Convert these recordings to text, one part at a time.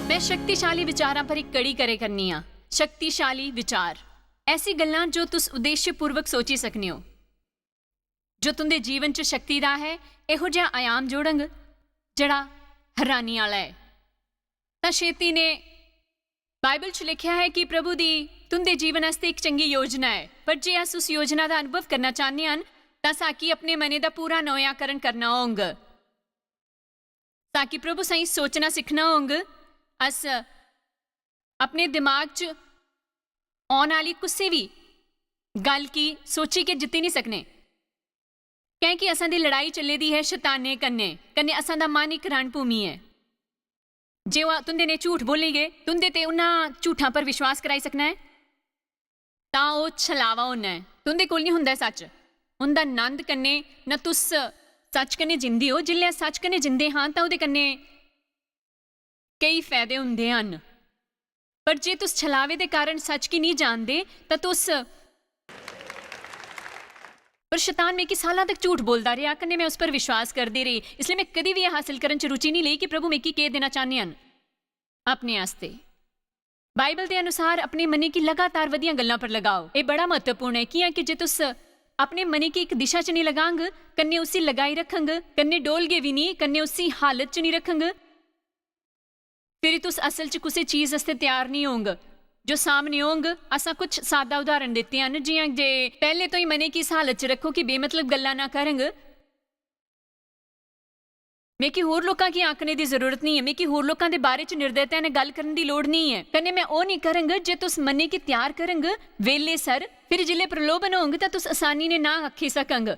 मैं शक्तिशाली विचारां पर एक कड़ी करे करनी आ। शक्तिशाली विचार, ऐसी गल्लां जो तुस उद्देश्यपूर्वक सोची सकने हो, जो तुंदे जीवन च शक्ति दा है। इहो जिहा आयाम जोड़ंग जड़ा हैरानी वाला है। तां छेती ने बाइबल च लिखिया है कि प्रभु दी तुंदे जीवन आस्ते एक चंगी योजना है, पर जे अस उस योजना का अनुभव करना चाहते हैं तां साकी अपने मने का पूरा नवयाकरण करना होंग। ताकि प्रभु सही सोचना सीखना होंग। अस अपने दिमाग च आने वाली कुछ भी गल की सोची के जित्ती नहीं सकने, क्योंकि असां दी लड़ाई चले दी है शैताने कन्ने कन्ने असां दा मन एक रणभूमि है। जे तुंदे ने झूठ बोली गए, तुंदे ते उन्हां झूठां पर विश्वास कराई सकना है तां ओह छलावा होना है। तुंदे कोल नहीं हुंदा सच, उंदा नंद कन्ने न तुस सच कन्ने जिंदे हो। जिल्ले सच कन्ने जिंदे हाँ तां उहदे कन्ने कई फायदे हुंदे हन, पर जे तुस छलावे दे कारण सच की नहीं जानदे तां तुस पर शैतान में कि सालों तक झूठ बोलता रहा कन्ने मैं उस पर विश्वास करती रही। इसलिए मैं कभी भी यह हासिल करने च रुचि नहीं ली कि प्रभु मैं की देना चाहते हैं अपने आस्ते। बाइबल के अनुसार अपने मने की लगातार वधिया गल्लां पर लगाओ। ये बड़ा महत्वपूर्ण है कि जे तुस अपने मने की एक दिशा च नहीं लगांग कन्ने उसी लगाई रखंग, कन्ने डोलगे भी नहीं, कन्ने उसी हालत च नहीं रखंग, फिर तुस असल च किसी चीज़ वास्ते तैयार नहीं होंगे जो सामने होंग। असा कुछ सादा उदाहरण देते हैं, जियां जे पहले तो ही मने की इस हालत च रखो कि बेमतलब गल्लां ना करंग। मैं कि होर लोकां की आंकने की जरूरत नहीं है, मैं कि होर लोकां दे बारे च निर्दयता ने गल करने की लोड़ नहीं है। कन्ने मैं ओ नहीं करंग जे तुस मने की तैयार करंग वेले सर, फिर जिले प्रलोभन होंग तां तुस आसानी ने ना आखी सकंग,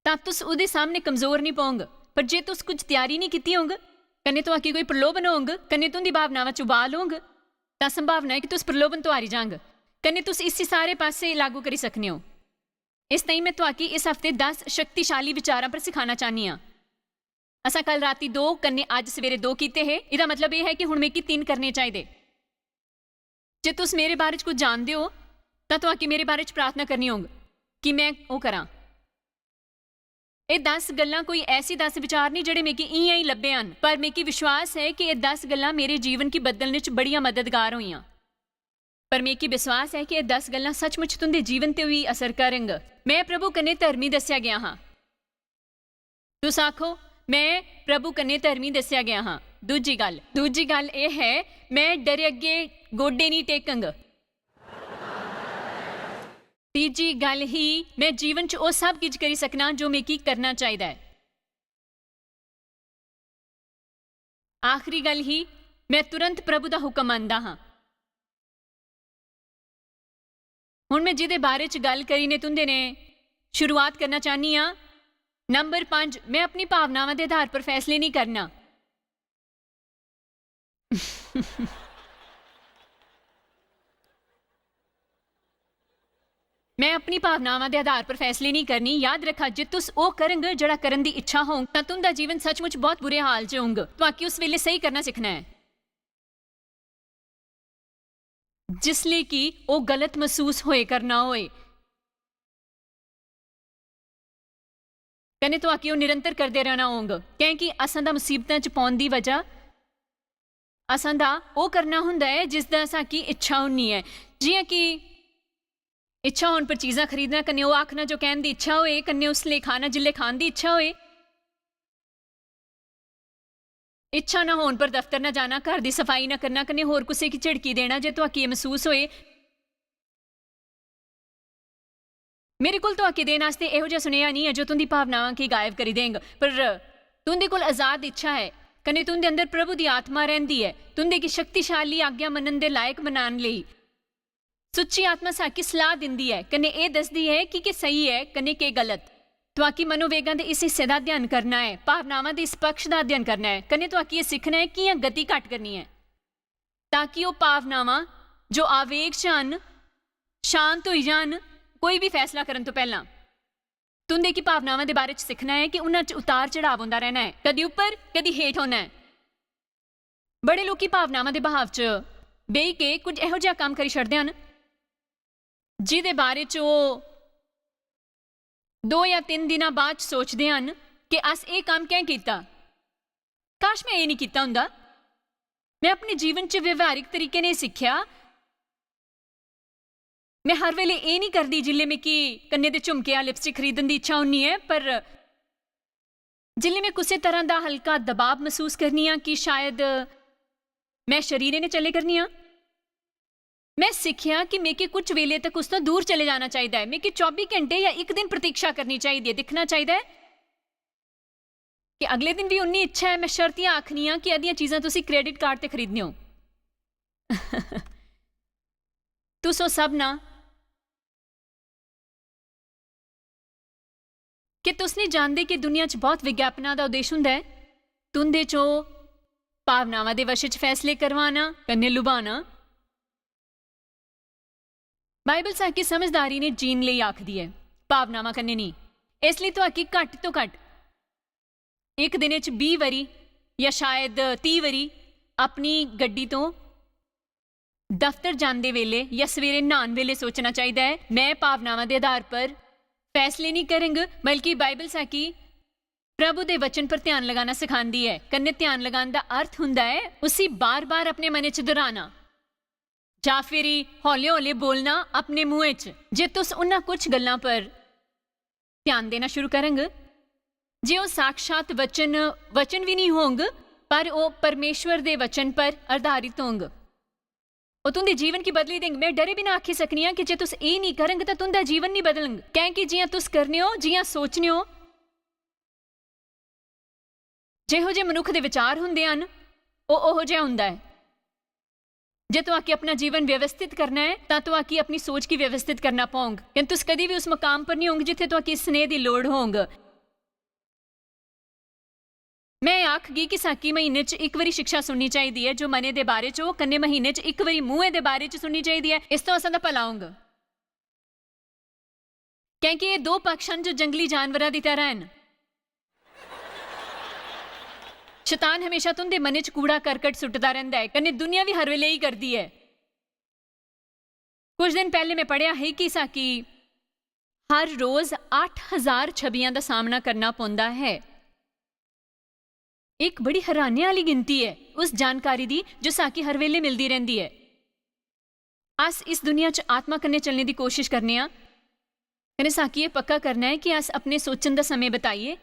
तां तुस उहदे सामने कमजोर नहीं पोंग। पर जे तुस कुछ तैयारी नहीं कीती होंग कन्ने तो आकी कोई प्रलोभन होंग, कन्ने तुंदी भावनावां च उबाल होंग, तां संभावना है कि तुस प्रलोभन तो हारी जांग, कन्ने तुस इसी सारे पासे लागू करी सकने हो। इस ताईं मैं तुआकी इस हफ्ते 10 शक्तिशाली विचारां पर सिखाना चाहनी हाँ। असा कल राती 2 कन्ने अज सवेरे 2 कीते है। इहदा मतलब यह है कि हुण मेकी 3 करने चाहिए। जे तुस मेरे बारे च कुछ जानते हो तां तुआकी मेरे बारे च प्रार्थना करनी होंग कि मैं वो करां। ये 10 गल्लां कोई ऐसी 10 विचार नहीं जेडे मेकी इयां ही लब्भे हन, पर मेकी विश्वास है कि ये 10 गल्लां मेरे जीवन की बदलने च बड़ियां मददगार होईयां। पर मेकी विश्वास है कि ये 10 गल्लां सचमुच तुंदे जीवन ते भी असर करंग। मैं प्रभु कन्ने धर्मी दस्या गया हाँ। तुस आखो मैं प्रभु कन्ने धर्मी दस्या गया हाँ। दूजी गल ये है मैं डरे अगे गोडे नहीं टेकंग। तीजी गल ही मैं जीवन च वो सब कुछ करी सकना जो मेकी करना चाहिए है। आखिरी गल ही मैं तुरंत प्रभु का हुक्म मनदा हाँ। हुण मैं जिहदे बारे च गल करी ने तुंदे ने शुरुआत करना चाहनी हाँ। नंबर 5, मैं अपनी भावनावां के आधार पर फैसले नहीं करना। मैं अपनी भावनावां के आधार पर फैसले नहीं करनी। याद रखा जे तुस ओ करंग जड़ा करन दी इच्छा होंग तां तुंदा जीवन सचमुच बहुत बुरे हाल च होंग। तुआकी उस वेले सही करना सीखना है जिसले कि ओ गलत महसूस होए करना होए, कन्ने तुआकी ओ निरंतर करते रहना होंग, क्योंकि असां दा मुसीबतां च पौन दी वजह असां दा ओ करना हुंदा है जिसदा असां की इच्छा होनी है। जियां कि इच्छा होने पर चीज़ां खरीदना, कन्ने वो आखना जो कहने की इच्छा होए, कन्ने उसले खाना जिले खाने की इच्छा होए। इच्छा ना होने पर दफ्तर ना जाना, घर की सफाई ना करना, कन्ने होर कुसे की झिड़की देना जे तुआकी महसूस होए। मेरे कोल तुआकी देन आस्ते इहो जिहा सुनेहा नहीं है जो तुंदी भावनावां की गायब करी देंग, पर तुंदे कोल आजाद इच्छा है, कन्ने तुंदे अंदर प्रभु की आत्मा रहिंदी है तुंदे की शक्तिशाली आज्ञा मनन दे लायक बनाने लई। सुच्ची आत्मा साकी सलाह दिंदी है, कन्ने ए दसदी है कि सही है कन्ने के गलत। तुआकी मनोवेगां दे इस हिस्से का अध्ययन करना है, भावनावां दे इस पक्ष का अध्ययन करना है, कन्ने तुआकी ये सीखना है कि गति घट करनी है ताकि वो भावनावां जो आवेग च हन शांत हो जान। कोई भी फैसला करन तो पहला तुंदे की भावनावां दे बारे च सीखना है कि उन्हां च उतार चढ़ाव होंदा रहना है, कदी उपर कदी हेठ होना है। बड़े लोग भावनावां दे बहाव च बेही के कुछ इहो जिहा काम करी छड़दे हन जिहदे बारे च वो 2 या 3 दिनां बाद सोचते हैं कि अस ये काम क्यों किया, काश मैं ये नहीं किया हुंदा। मैं अपने जीवन च व्यवहारिक तरीके ने सिक्ख्या। मैं हर वेले ये नहीं करती जिल्ले में कि कन्ने दे झुमके या लिपस्टिक खरीदने की इच्छा होनी है, पर जिल्ले मैं किसी तरह का हल्का दबाव महसूस करनी हाँ कि शायद मैं शरीर ने चले करनी हाँ, मैं सीखिया कि मेरे कुछ वेले तक उस तो दूर चले जाना चाहिए है। मेरे 24 घंटे या एक दिन प्रतीक्षा करनी चाहिए, दिखना चाहिए कि अगले दिन भी उन्नी इच्छा है। मैं शर्तियां आखनी हाँ कि अदियां चीज़ां तुसी क्रेडिट कार्ड ते खरीदने हो। तुसो सब ना कि तुस नहीं जानते कि दुनिया च बहुत विज्ञापना का उद्देश्य हुंदा है। तुंदे चो भावनावां दे वश च फैसले करवाना, कन्ने लुभाना। बाइबल साकी समझदारी ने जीन लिए आखदी है, भावनावां कन्ने नहीं। इसलिए तो आखी घट तो घट एक दिन 20 वारी या शायद 30 वारी अपनी गड्डी तो दफ्तर जाते वेले या सवेरे नहान वेले सोचना चाहिए है, मैं भावनावां के आधार पर फैसले नहीं करेंगे, बल्कि बाइबल साकी प्रभु के वचन पर ध्यान लगाना सिखाती है। कन्ने ध्यान लगाने का अर्थ हुंदा है उसी बार बार अपने मन च दोहराना, ਜਾਂ ਫਿਰ ਹੌਲੇ ਹੌਲੇ बोलना अपने मूँह च। जे तुस उन्हां कुछ गल्लां पर ध्यान देना शुरू करेंगे, जे वो साक्षात वचन भी नहीं होंगे, पर वो परमेश्वर के वचन पर आधारित होंगे, वो तुंदे जीवन की बदली देंगे। मैं डरे बिना आखी सकनी हाँ कि जे तुस ये नहीं करेंगे तो तुंदा जीवन नहीं बदलेंगे, क्योंकि जियां तुस करने हो, जियां सोचने हो, जिहो जे मनुख के विचार हुंदे हन वो ओहो जिहा हुंदा है। जे तो आके अपना जीवन व्यवस्थित करना है तो आके अपनी सोच की व्यवस्थित करना पाओगे, क्योंकि तुस कभी भी उस मुकाम पर नहीं होंगे जिथे तो आके स्नेह की लोड़ होंगे। मैं आखगी कि साकी महीने च एक बारी शिक्षा सुननी चाहिए है जो मने दे बारे च, कन्ने महीने च एक बारी मूँहे दे बारे च सुननी चाहिए है। इस तो असां दा भला होंगे, क्योंकि ये दो पक्ष हैं जो जंगली जानवरों की तरह हैं। शैतान हमेशा तुंदे मन च कूड़ा करकट सुटता रहता है, कन्ने दुनिया भी हर वेले ही करती है। कुछ दिन पहले मैं पढ़िया है कि साकी हर रोज 8000 छबियां का सामना करना पौंदा है। एक बड़ी हैरानी वाली गिनती है उस जानकारी दी जो साकी हर वेले मिलती रहती है। अस इस दुनिया च आत्मा कन्ने चलने की कोशिश करने आ, कन्ने साकी ये पक्का करना है कि अस अपने सोचन का समय बताइए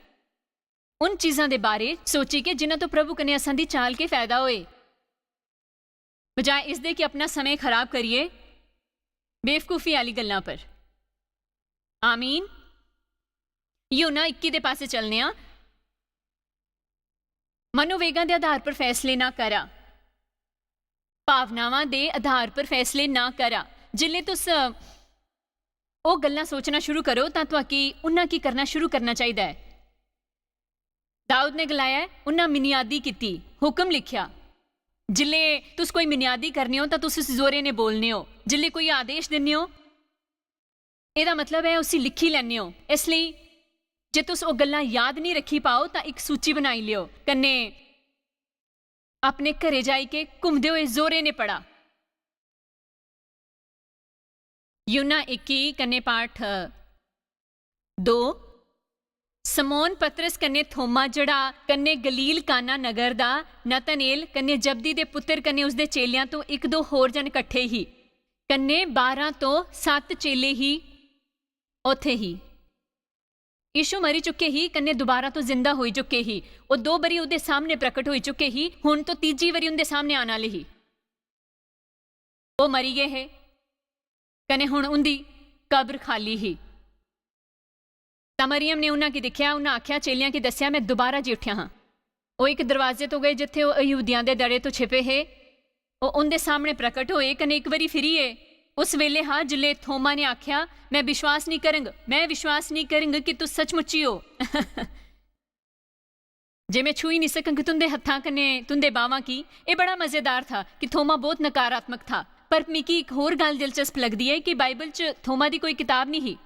उन चीज़ों के बारे सोची के जिन्हां तो प्रभु कन्ने असां दी चाल के फायदा होए, बजाय इसदे कि अपना समय खराब करिए बेवकूफ़ी वाली गल्लां पर। आमीन। यूहन्ना 21 दे पासे चलने आ। मनोवेगां दे आधार पर फैसले ना करा, भावनावां दे आधार पर फैसले ना करा। जिल्ले तुस वो गल्लां सोचना शुरू करो तो आके उन्हां की करना शुरू करना चाहिए है। दाऊद ने गलाया है, उन्हें मिनियादी की हुक्म लिखिया। जिले तुस कोई मिनियादी करने हो तो तुस उस जोरे ने बोलने हो, जिले कोई आदेश देने हो यदा मतलब है उसी लिखी लैने हो। इसलिए जे तुस वो गल्लां याद नहीं रखी पाओ तो एक सूची बनाई लियो, कन्ने अपने घरे जाई के घूमते हुए जोरे ने पढ़ा। यूहन्ना 21 कन्ने पाठ 2। समौन पतरस कन्ने थोमा जड़ा कन्ने गलील काना नगर दा नतनेल कन्ने जबदी दे पुत्र कन्ने उसदे चेलियां तो एक दो होर जन इकट्ठे ही, कन्ने 12 तो 7 चेले ही ओथे ही। यीशु मरी चुके ही, कन्ने दोबारा तो जिंदा हो चुके ही। वो 2 बारी उहदे सामने प्रकट हो चुके ही, हुण तो तीजी बारी उनके सामने आने वाले ही। वो मरी गए है, कन्ने हुण उनकी कब्र खाली ही। मरियम ने उन्हें की दिखिया, उन्हें आख्या चेलियां की दसिया मैं दोबारा जी उठिया हाँ। वो एक दरवाजे तो गए जिथे वो यहूदियों के दड़े तो छिपे है, वो उनके सामने प्रकट होए, कने एक बारी फिरी है। उस वेले हाँ जिले थोमा ने आख्या मैं विश्वास नहीं करूंगा कि तू सचमुची हो। जे मैं छू ही नहीं सकूंगी तुंदे हत्थां कने तुंदे बावां की। ये बड़ा मजेदार था कि थोमा बहुत नकारात्मक था, पर मिकी एक होर गल दिलचस्प लगती है कि बाइबल च थोमा की कोई किताब नहीं ही।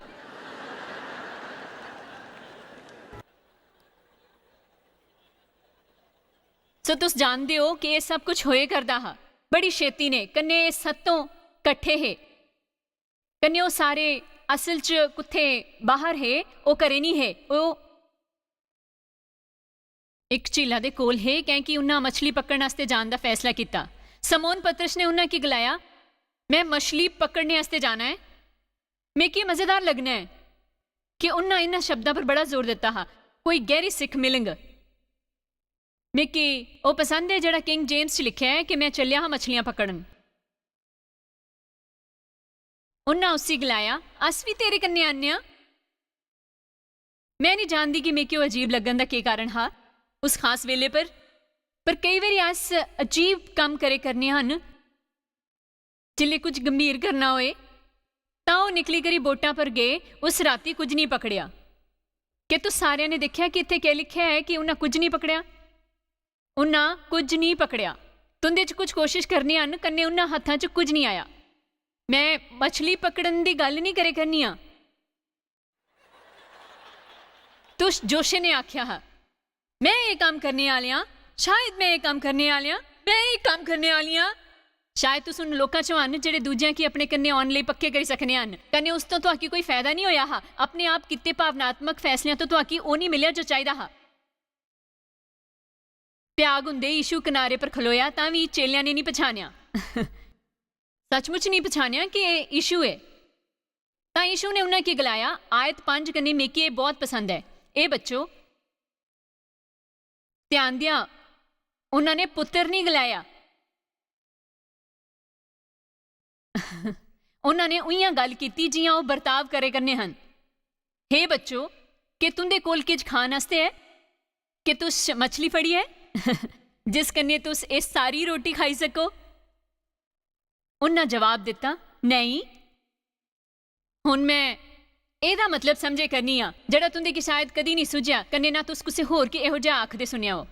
सो तुस जानते हो कि यह सब कुछ होए करदा हा बड़ी छेती ने, कन्ने सत्तों कट्ठे है, कन्ने वो सारे असल च कुत्थे बाहर है, वो करे नहीं है। वो ਇੱਕ ਝੀਲਾਂ ਦੇ ਕੋਲ ਹੈ ਕਿ ਉਹਨਾਂ ਮਛਲੀ ਪਕੜਨ ਵਾਸਤੇ ਜਾਣ ਦਾ ਫੈਸਲਾ ਕੀਤਾ। ਸਮੋਨ ਪਤਰਸ ਨੇ ਉਹਨਾਂ ਕੀ ਗਲਾਇਆ, ਮੈਂ ਮछली पकड़ने वास्ते जाना है। मैं कि मजेदार लगना है कि उन्हें इन्होंने शब्दों पर बड़ा जोर दिता हा, कोई गहरी सिख मिलेंग। मैं कि वो पसंद है जड़ा किंग जेम्स च लिखा है कि मैं चलिया हाँ मछलियां पकड़न। उन्हें उसी गलाया, अस भी तेरे कन्ने आने आ। मैं नहीं जानती कि मैं क्यों अजीब लगन का कारण हा उस खास वेले पर कई बार अस अजीब काम करे करने हैं जिले कुछ गंभीर करना होए तां वो निकली करी बोटां पर गए। उस राती कुछ नहीं पकड़िया कि तू सारिਆਂ ने देखिया कि इत्थे क्या लिखा है कि उन्हें कुछ नहीं पकड़िया। उन्हें कुछ नहीं पकड़िया। तुंदे च कुछ कोशिश करनी हन कन्ने उन्हें हत्थां च कुछ नहीं आया। मैं मछली पकड़न दी गल नहीं करे करनी आ। तुस जोशे ने आख्या हा, मैं ये काम करने वाली हाँ, शायद मैं ये काम करने वाली हाँ, मैं ये काम करने वाली हाँ। शायद तुस उन लोगों चों हन जिहड़े दूजियां की अपने कन्ने आउण लई पक्के करी सकने हन कन्ने उस तो तुहाकी कोई फायदा नहीं होया हा। अपने आप किते भावनात्मक फैसलियां तो तुहाकी ओ नहीं मिलिया जो चाहिदा हा। प्याग हुंदे यीशु किनारे पर खलोया तां भी चेलियां ने नहीं पछाणिया सचमुच नहीं पछाणिया कि ये यीशु है। तां यीशु ने उन्हें की गलाया, आयत 5 कन्ने मेकी ये बहुत पसंद है। ए बच्चों ध्यान दिया, उन्होंने पुत्र नहीं गलाया, उन्होंने उइयां गल कीती जियां वो बर्ताव करे करने हन। हे बच्चों कि तुंदे कोल किज खान वास्ते है कि तुस मछली फड़ी है जिस कन्ने तुस इस सारी रोटी खाई सको। उन्हें जवाब दिता, नहीं हुण मैं एदा मतलब समझे करनी आ जड़ा तुंदे की शायद कदी नहीं सुझिया कन्ने ना तुस किसी होर की इहो जिहा आखदे सुनिया हो।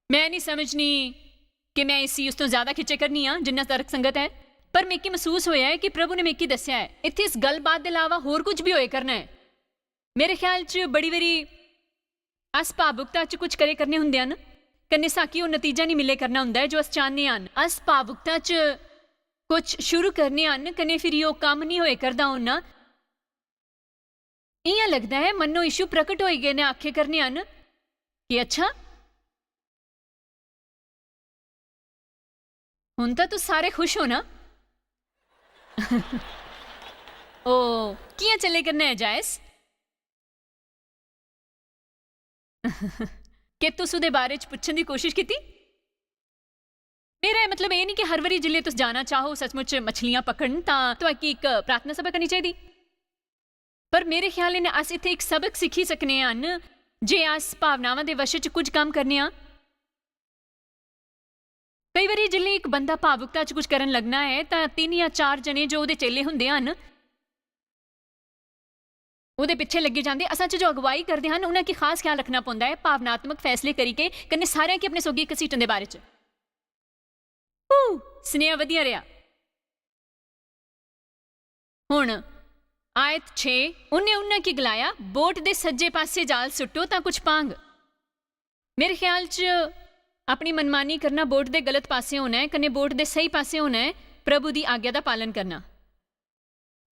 मैं नहीं समझनी कि मैं इसी उस तो ज्यादा खिचे करनी आ जिन्ना तर्क संगत है, पर मेकी महसूस होया है कि प्रभु ने मेकी दस्या है इत्थे इस गलबात के अलावा होर कुछ भी होए करना है। मेरे ख्याल च बड़ी बारी अस भावुकता च कुछ करे करने हुंदे हन कन्ने साकी वो नतीजा नहीं मिले करना हुंदा है जो अस चाहने हन। अस भावुकता च कुछ शुरू करने हन कन्ने फिर वो काम नहीं होए करदा होना। इयां लगदा है मन्नो यीशु प्रकट होई गए ने आखे करने हन कि अच्छा हुण तां तुस सारे खुश हो ना। ओ कियां चले करना है जायस कि तुस उहदे बारे च पुछण दी कोशिश कीती। मेरा मतलब ये नहीं कि हर बारी जिले तुस जाना चाहो सचमुच मछलियां पकड़न तां तुहाकी एक प्रार्थना सभा करनी चाहिदी। पर मेरे ख्याल ने अस इत्थे एक सबक सीखी सकने हन जे अस भावनावां दे वश च कुछ काम करने आ। कई बार जिले एक बंदा भावुकता च कुछ करन लगना है तां 3 या 4 जने जो उहदे चेले हुंदे हन उहदे पिछे लगे जांदे। असां च जो अगवाई करदे हन उन्हां की खास ख्याल रखना पौंदा है भावनात्मक फैसले करिके कन्ने सारियां की अपने सोगी घसीटन दे बारे च। स्नेहा वधिया रहा। हुण आयत 6 उन्हें की गलाया, बोट दे सज्जे पासे जाल सुट्टो तां कुछ पांग। मेरे ख्याल च अपनी मनमानी करना बोट दे गलत पासे होना है कन्ने बोट दे सही पासे होना है प्रभु दी आज्ञा दा पालन करना।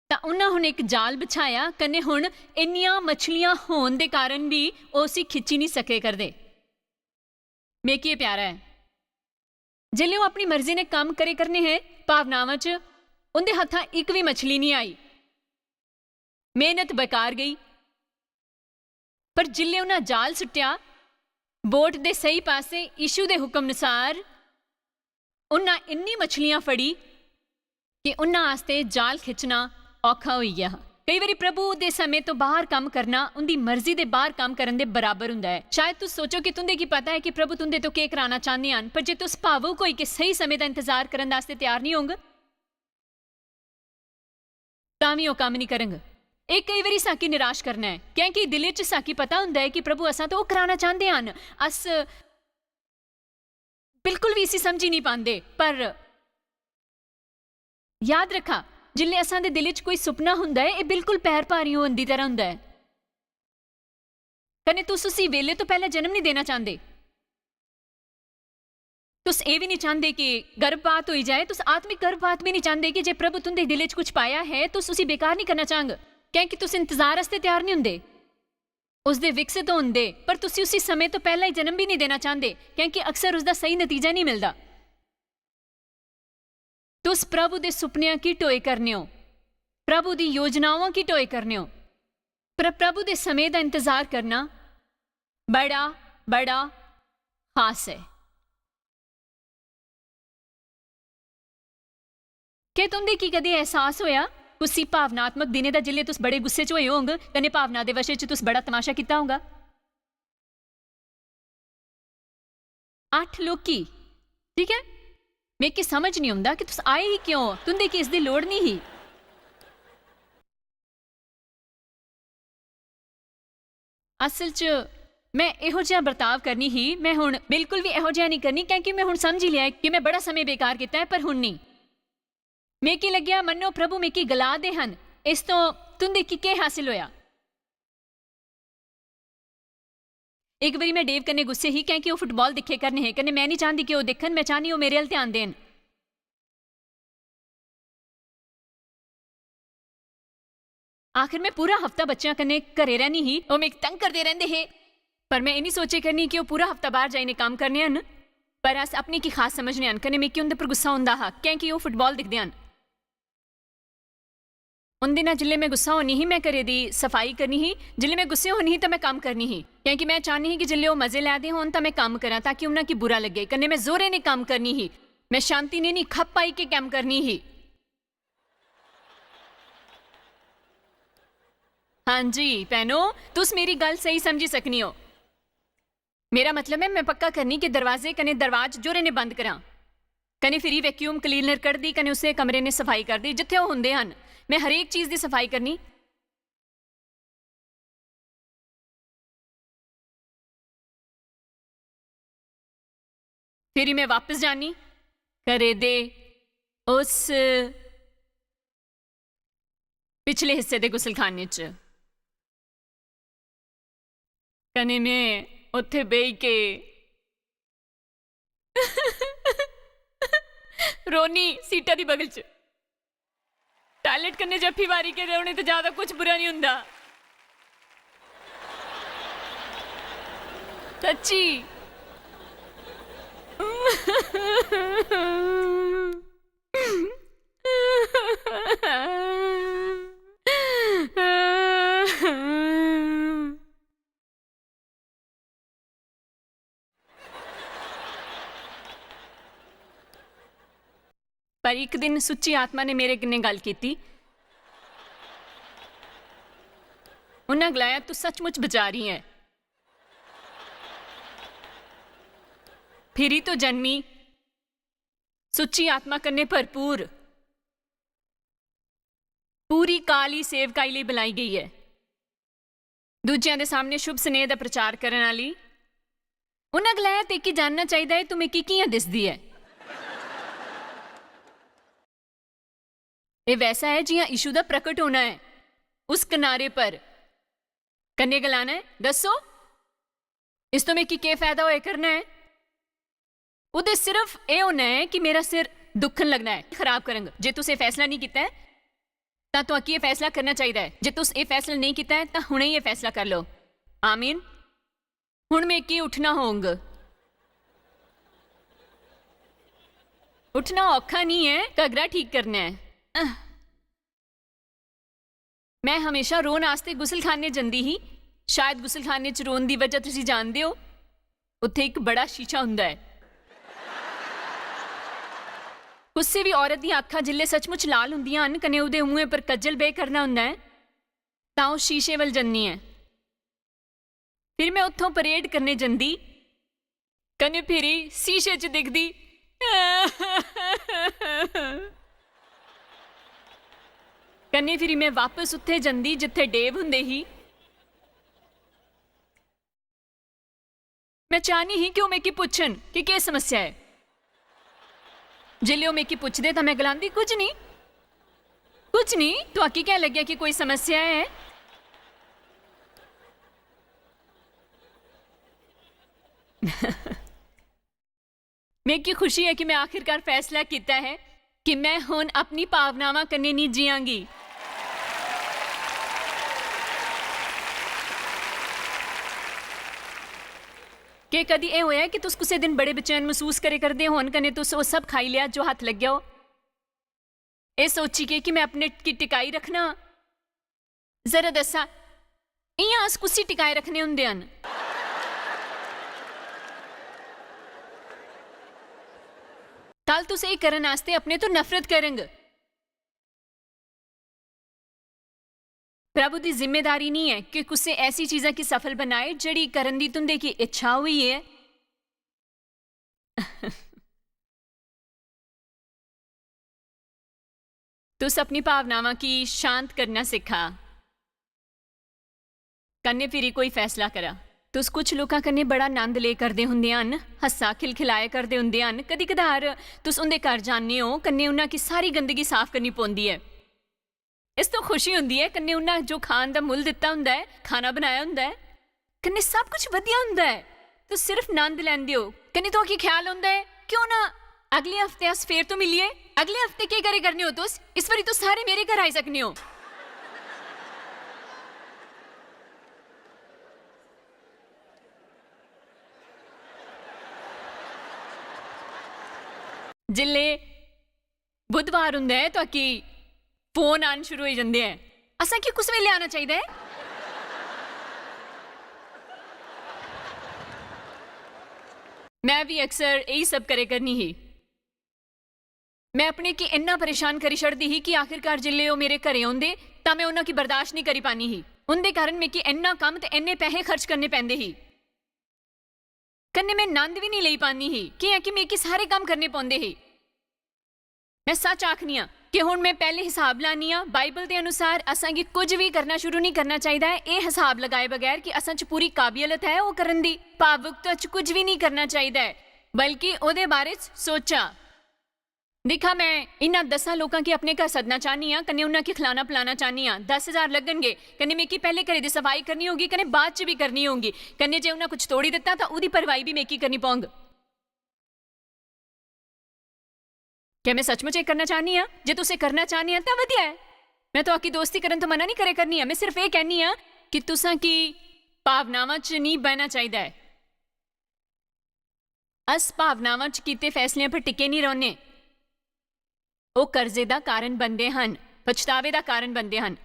तां उन्हां हुण एक जाल बिछाया कन्ने हुण इन्नियां मछलियां होण दे कारण भी उसी खिंची नहीं सके करदे। मेकी ये प्यारा है जिले वो अपनी मर्जी ने काम करे करने हैं भावनावां च उनके हत्थां एक भी मछली नहीं आई, मेहनत बेकार गई। पर जिले उन्हें जाल सुट्टिया बोट दे सही पासे यीशु दे हुक्म अनुसार उन्हें इन्नी मछलियां फड़ी कि उन्हां आस्ते जाल खिंचना औखा हो गया। कई बारी प्रभु दे समय तो बाहर काम करना उनकी मर्जी दे बाहर काम करने दे बराबर हुंदा है। शायद तुस सोचो कि तुंदे की पता है कि प्रभु तुंदे तो के कराना चाहते हैं, पर जे तुस भावुक होई के सही समय का इंतजार करने वास्ते तैयार नहीं होंगे तां भी वो काम नहीं करेंगे। एक कई बारी साकी निराश करना है क्योंकि दिल च साकी पता हुंदा है कि प्रभु असां तो कराना चाहते हैं, अस बिल्कुल भी इसी समझ ही नहीं पाते। पर याद रखा जिले असां दे दिल च कोई सुपना हुंदा है, ये बिल्कुल पैर भारी होने की तरह हुंदा है। कने तुस उसी वेले तो पहले जन्म नहीं देना चाहते, तुस ये भी नहीं चाहते कि गर्भपात हो जाए, तुस आत्मिक गर्भपात भी नहीं चाहते कि जे प्रभु तुंदे दिल च कुछ पाया है तुस उसी बेकार नहीं करना चाहंगे क्योंकि तुस इंतजार वास्ते तैयार नहीं हुंदे। ਉਸਦੇ ਵਿਕਸਿਤ ਹੋਣ ਦੇ, ਪਰ ਤੁਸੀਂ ਉਸੇ ਸਮੇਂ ਤੋਂ ਪਹਿਲਾਂ ਹੀ ਜਨਮ ਵੀ ਨਹੀਂ ਦੇਣਾ ਚਾਹੁੰਦੇ ਕਿਉਂਕਿ ਅਕਸਰ ਉਸਦਾ ਸਹੀ ਨਤੀਜਾ ਨਹੀਂ ਮਿਲਦਾ। तुस प्रभु दे सुपनियां की टोए करने हो, प्रभु दी योजनाओं की टोए करने हो, पर प्रभु दे समय का इंतजार करना बड़ा बड़ा खास है। क्या तुमने की कदे एहसास होया कुछ भावनात्मक दिने दा जिले तुस बड़े गुस्से च होए होंगे कने भावना दे वशे च तुस बड़ा तमाशा किया होगा। 8 लोग ठीक है, मैं कि समझ नहीं आंदा कि तुस आए ही क्यों, तुंदे कि इसदी लोड़ नहीं ही। असल च मैं इहो जिहा बर्ताव करनी ही, मैं हुण बिल्कुल भी इहो जिहा नहीं करनी क्योंकि मैं हुण समझ ही लिया कि मैं बड़ा समय बेकार किया है, पर हुण नहीं। मैं की लग्या मन्नो प्रभु मैं की गला दे हन, इस तो तुंदे की के हासिल होया। एक बारी मैं डेव कन्ने गुस्से ही क्योंकि वो फुटबॉल दिखे करने है कन्ने मैं नहीं चाहती कि वो देखन, मैं चाहनी वो मेरे अल ध्यान देन। आखिर मैं पूरा हफ्ता बच्चों कन्ने घरे रहनी ही, वो मैं तंग करते रहंदे है, पर मैं इन्हीं सोचे करनी कि वो पूरा हफ्ता बाहर जाइने काम करने हन, पर अस अपनी की खास समझने हन कन्ने मैं कि उनदे पर गुस्सा हुंदा हा क्योंकि वो फुटबॉल दिखदे हन। उन दिन जिले मैं गुस्सा होनी ही मैं घरे दी सफाई करनी ही, जिले मैं गुस्से होनी ही तो मैं काम करनी ही क्योंकि मैं चाहनी ही कि जिले वो मजे लैदे होन तो मैं काम करा ताकि उन्हें की बुरा लगे। कन्ने मैं जोरे ने काम करनी ही, मैं शांति ने नहीं खप पाई के काम करनी ही। हाँ जी भैनो, तुस मेरी गल सही समझी सकनी हो। मेरा मतलब है मैं पक्का करनी कि दरवाजे कने दरवाज जोरे ने बंद करा, कने फिर वैक्यूम क्लीनर कर दी, कने उसे कमरे ने सफाई कर दी जिथे वो हुंदे हन। मैं हर एक चीज की सफाई करनी, फिर मैं वापस जानी घरे दे उस पिछले हिस्से दे गुसलखाने च, कने मैं उत्थे बेही के रोनी सीटा दी बगल च। टॉयलेट करने जफ्फी वारी के रोने तो ज्यादा कुछ बुरा नहीं हुंदा, सच्ची। पर एक दिन सुच्ची आत्मा ने मेरे किन्ने गल की, उन्हें गलाया तू सचमुच बचा रही है। फिरी तो जन्मी सुच्ची आत्मा कन्ने भरपूर पूरी काली सेवकाई लिए बुलाई गई है, दूजियां दे सामने शुभ स्नेह का प्रचार करने वाली। उन्हें गलाया ते की जानना चाहिए तू मैं कियां दिसदी है। ये वैसा है जियां यीशु दा प्रकट होना है उस किनारे पर, कन्ने गलाना है दसो इस तो मैं की फायदा होए करना है। उदे सिर्फ ये होना है कि मेरा सिर दुखन लगना है खराब करेंगे। जे तुस ये फैसला नहीं किया तो तुहानू ये फैसला करना चाहिए है, जे तुस ये फैसला नहीं किया तो हुणे ही ये फैसला कर लो। आमीन। हुण मैं की उठना होंगे, उठना औखा नहीं है, घगरा ठीक करना है। मैं हमेशा रोन आस्ते गुसलखाने जंदी ही, शायद गुसलखाने च रोन दी वजह तुसीं जानदे हो, उत्थे एक बड़ा शीशा हुंदा है। गुस्से भी औरत दी अखां जिल्ले सचमुच लाल हुंदियां हन कने उहदे मूंहे पर कज्जल बे करना हुंदा है तां ओह शीशे वल जन्नी है। फिर मैं उत्थों परेड करने जंदी कने फिरी शीशे च दिखदी कन्ने फिर मैं वापस उत्थे जंदी जिथे डेव हुंदे ही। मैं चाहनी ही कि वो मेकी पुछन कि क्या समस्या है। जिले वो मेकी पुछदे तो मैं गलांदी कुछ नहीं तो आकी क्या लग्या कि कोई समस्या है। मेकी खुशी है कि मैं आखिरकार फैसला किया है कि मैं हुण अपनी भावनावां कन्ने नहीं जियांगी। कि कदी ये होया कि तुस कुछ दिन बड़े बेचैन महसूस करे करदे होन कने तुस वो सब खाई लिया जो हाथ लग गया हो, ये सोची के कि मैं अपने की टिकाई रखना? जरा दसा इयां अस कुसी टिकाए रखने हुंदे हन। कल तुस ये करन आस्ते अपने तो नफरत करंग। प्रभु की जिम्मेदारी नहीं है कि कुछ ऐसी चीज़ें की सफल बनाए जड़ी करन दी तुंदे की इच्छा हुई है। तुस अपनी भावनावां की शांत करना सिखा, कन्ने फिरी कोई फैसला करा। तुस कुछ लोकां कन्ने बड़ा आनंद ले करदे हुंदे हन, हस्सा खिलखिलाए करदे हुंदे हन। कदी कदार तुस उंदे घर जाने हो, कन्ने उन्हां की सारी गंदगी साफ करनी पौंदी है। इस तो खुशी हुंदी है, कन्ने उन्हां जो खान दा मुल दिता हुंदा है, खाना बनाया हुंदा है, कन्ने सब कुछ वधिया हुंदा है। तुस सिर्फ आनंद लैंदे हो। कन्ने तो की ख्याल हुंदा है क्यों ना अगले हफ्ते अस फेर तो मिलिए। अगले हफ्ते के करे करने हो तुस? इस बारी तो सारे मेरे घर आई सकने हो। जिले बुधवार हुंदा है तो की फोन आने शुरू हो जाते हैं। असा कि कुछ वेले आना चाहिए। मैं भी अक्सर यही सब करे करनी ही। मैं अपने की इन्ना परेशान करी छड़दी ही कि आखिरकार जिले वो मेरे घरे आउंदे तां मैं उन्हां की बर्दाश्त नहीं करी पानी ही। उनके कारण मैं कि इन्ना कम ते इन्ने पैसे खर्च करने पैंदे ही, कन्ने मैं आनंद भी नहीं ले पानी ही कि मैं कि सारे काम करने पौंदे ही। मैं सच आखनी हाँ कि हुण मैं पहले हिसाब लानी हाँ। बाइबल के अनुसार असां की कुछ भी करना शुरू नहीं करना चाहिए है ये हिसाब लगाए बगैर कि असां च पूरी काबिलियत है वो करन दी। भावुकता च कुछ भी नहीं करना चाहिए है, बल्कि उहदे बारे च सोचा। देखा मैं इन्हां 10 लोगों की अपने घर सदना चाहनी हाँ, कन्ने उन्हां की खिलाना पिलाना चाहनी हाँ। 10,000 लगनगे, कन्ने मैं की पहले घरे दी सफाई करनी होगी, कन्ने बाद च भी करनी होगी, कन्ने जे उन्हां कुछ तोड़ी दिता तो उहदी भरवाई भी मैं की करनी पौंग। क्या मैं सचमुच ये करना चाहनी हाँ? जे तुसे करना चाहनी हाँ तो वधिया है। मैं तो आकी दोस्ती करन तो मना नहीं करे करनी है। मैं सिर्फ ये कहनी हाँ कि तुसां की भावनावां च नहीं बहना चाहिए है। अस भावनावां च कीते फैसलियां पर टिके नहीं रहोने। वो कर्जे दा कारण बनदे हन, पछतावे दा कारण बनदे हन।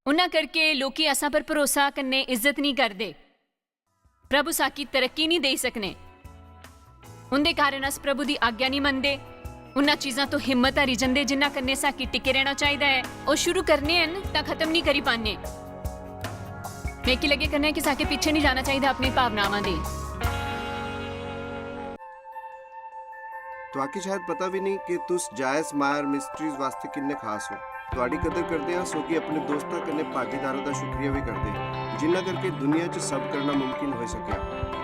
उन्हां करके लोकी असां पर भरोसा कन्ने इज्जत नहीं करदे। प्रभु साकी तरक्की नहीं दे सकने। उनके कारण अस प्रभु की आज्ञा नहीं मनते। उन्हां चीज़ां तो हिम्मत हारी जंदे जिन्हां कन्ने साकी टिके रहना चाहिए है। वो शुरू करने हैं तो खत्म नहीं करी पाने। मैं की लगे करना है कि साके पीछे नहीं जाना चाहिए अपनी भावनावां दे। तो आके शायद पता भी नहीं कि तुस जायस मायर मिस्ट्रीज वास्ते किन्ने खास हो। ਤੁਹਾਡੀ कदर करते हैं सो कि अपने दोस्तों कन्ने भागीदारों का शुक्रिया भी करते जिन्ना करके दुनिया च सब करना मुमकिन हो सके।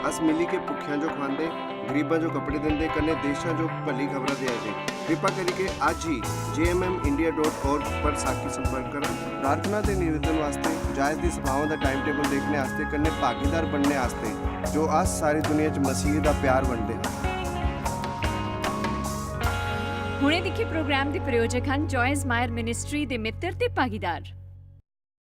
अस मिली के भुखियां जो खांदे, गरीबां जो कपड़े देंदे, कन्ने देशां जो भली खबरां दे जे। कृपा करके आज ही jmmindia.org पर साकी संपर्क करा। प्रार्थना के निवेदन वास्ते, जायस दी सभावां दा टाइम टेबल देखने वास्ते, कन्ने भागीदार बनने वास्ते जो अस सारी दुनिया च मसीह दा प्यार वंडदे हैं। हुणे दिखे प्रोग्राम के प्रायोजक हैं जॉयस मायर मिनिस्ट्री के मित्र ते भागीदार।